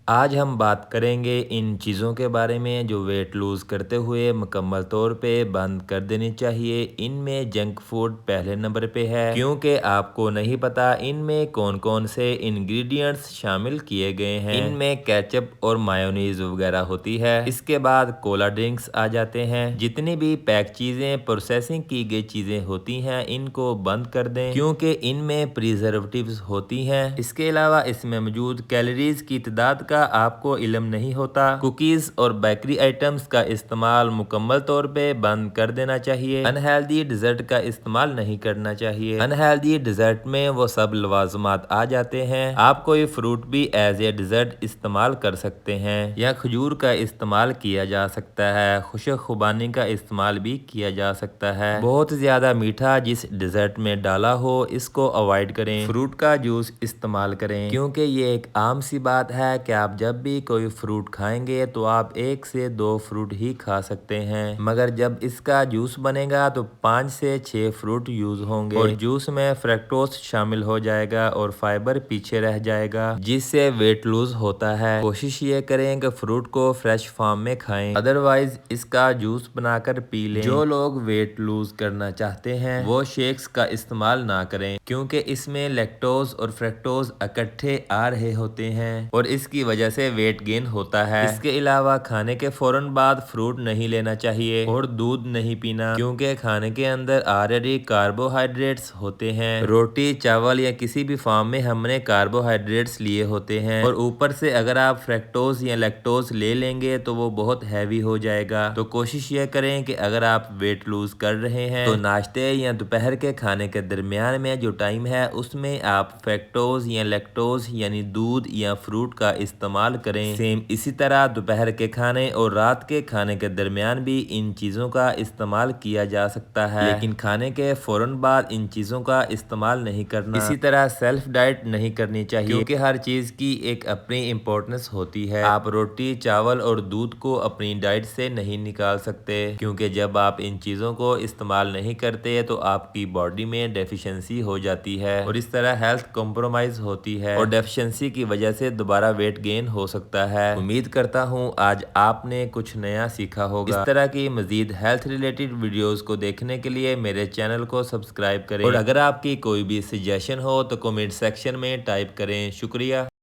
آج ہم بات کریں گے ان چیزوں کے بارے میں جو ویٹ لوز کرتے ہوئے مکمل طور پہ بند کر دینی چاہیے۔ ان میں جنک فوڈ پہلے نمبر پہ ہے، کیونکہ آپ کو نہیں پتا ان میں کون کون سے انگریڈینٹس شامل کیے گئے ہیں۔ ان میں کیچپ اور مایونیز وغیرہ ہوتی ہے۔ اس کے بعد کولا ڈرنکس آ جاتے ہیں۔ جتنی بھی پیک چیزیں، پروسیسنگ کی گئی چیزیں ہوتی ہیں، ان کو بند کر دیں، کیونکہ ان میں پریزرویٹیوز ہوتی ہیں۔ اس کے علاوہ اس میں موجود کیلوریز کی تعداد کا آپ کو علم نہیں ہوتا۔ کوکیز اور بیکری آئٹمز کا استعمال مکمل طور پہ بند کر دینا چاہیے۔ انہیلدی ڈیزرٹ کا استعمال نہیں کرنا چاہیے۔ انہیلدی ڈیزرٹ میں وہ سب لوازمات آ جاتے ہیں۔ آپ کوئی فروٹ بھی ایز اے ڈیزرٹ استعمال کر سکتے ہیں، یا کھجور کا استعمال کیا جا سکتا ہے۔ خشک خوبانی کا استعمال بھی کیا جا سکتا ہے۔ بہت زیادہ میٹھا جس ڈیزرٹ میں ڈالا ہو اس کو اوائڈ کریں۔ فروٹ کا جوس استعمال کریں، کیونکہ یہ ایک عام سی بات ہے کہ آپ جب بھی کوئی فروٹ کھائیں گے تو آپ 1 سے 2 فروٹ ہی کھا سکتے ہیں، مگر جب اس کا جوس بنے گا تو 5 سے 6 فروٹ یوز ہوں گے، اور جوس میں فریکٹوز شامل ہو جائے گا اور فائبر پیچھے رہ جائے گا، جس سے ویٹ لوز ہوتا ہے۔ کوشش یہ کریں کہ فروٹ کو فریش فارم میں کھائیں، ادروائز اس کا جوس بنا کر پی لیں۔ جو لوگ ویٹ لوز کرنا چاہتے ہیں وہ شیکس کا استعمال نہ کریں، کیونکہ اس میں لیکٹوز اور فریکٹوز اکٹھے آ رہے ہوتے ہیں اور اس کی وجہ سے ویٹ گین ہوتا ہے۔ اس کے علاوہ کھانے کے فوراً بعد فروٹ نہیں لینا چاہیے اور دودھ نہیں پینا، کیونکہ کھانے کے اندر آلریڈی کاربوہائیڈریٹس ہوتے ہیں۔ روٹی، چاول یا کسی بھی فارم میں ہم نے کاربوہائیڈریٹس لیے ہوتے ہیں، اور اوپر سے اگر آپ فریکٹوز یا لیکٹوز لے لیں گے تو وہ بہت ہیوی ہو جائے گا۔ تو کوشش یہ کریں کہ اگر آپ ویٹ لوز کر رہے ہیں تو ناشتے یا دوپہر کے کھانے کے درمیان میں جو ٹائم ہے اس میں آپ فریکٹوز یا لیکٹوز یعنی دودھ یا فروٹ کا استعمال کریں۔ سیم اسی طرح دوپہر کے کھانے اور رات کے کھانے کے درمیان بھی ان چیزوں کا استعمال کیا جا سکتا ہے، لیکن کھانے کے فوراً بعد ان چیزوں کا استعمال نہیں کرنا۔ اسی طرح سیلف ڈائٹ نہیں کرنی چاہیے، کیونکہ ہر چیز کی ایک اپنی امپورٹنس ہوتی ہے۔ آپ روٹی، چاول اور دودھ کو اپنی ڈائٹ سے نہیں نکال سکتے، کیونکہ جب آپ ان چیزوں کو استعمال نہیں کرتے تو آپ کی باڈی میں ڈیفیشنسی ہو جاتی ہے، اور اس طرح ہیلتھ کمپرومائز ہوتی ہے، اور ڈیفیشنسی کی وجہ سے دوبارہ ویٹ گین ہو سکتا ہے۔ امید کرتا ہوں آج آپ نے کچھ نیا سیکھا ہوگا۔ اس طرح کی مزید ہیلتھ ریلیٹڈ ویڈیوز کو دیکھنے کے لیے میرے چینل کو سبسکرائب کریں، اور اگر آپ کی کوئی بھی سجیشن ہو تو کمنٹ سیکشن میں ٹائپ کریں۔ شکریہ۔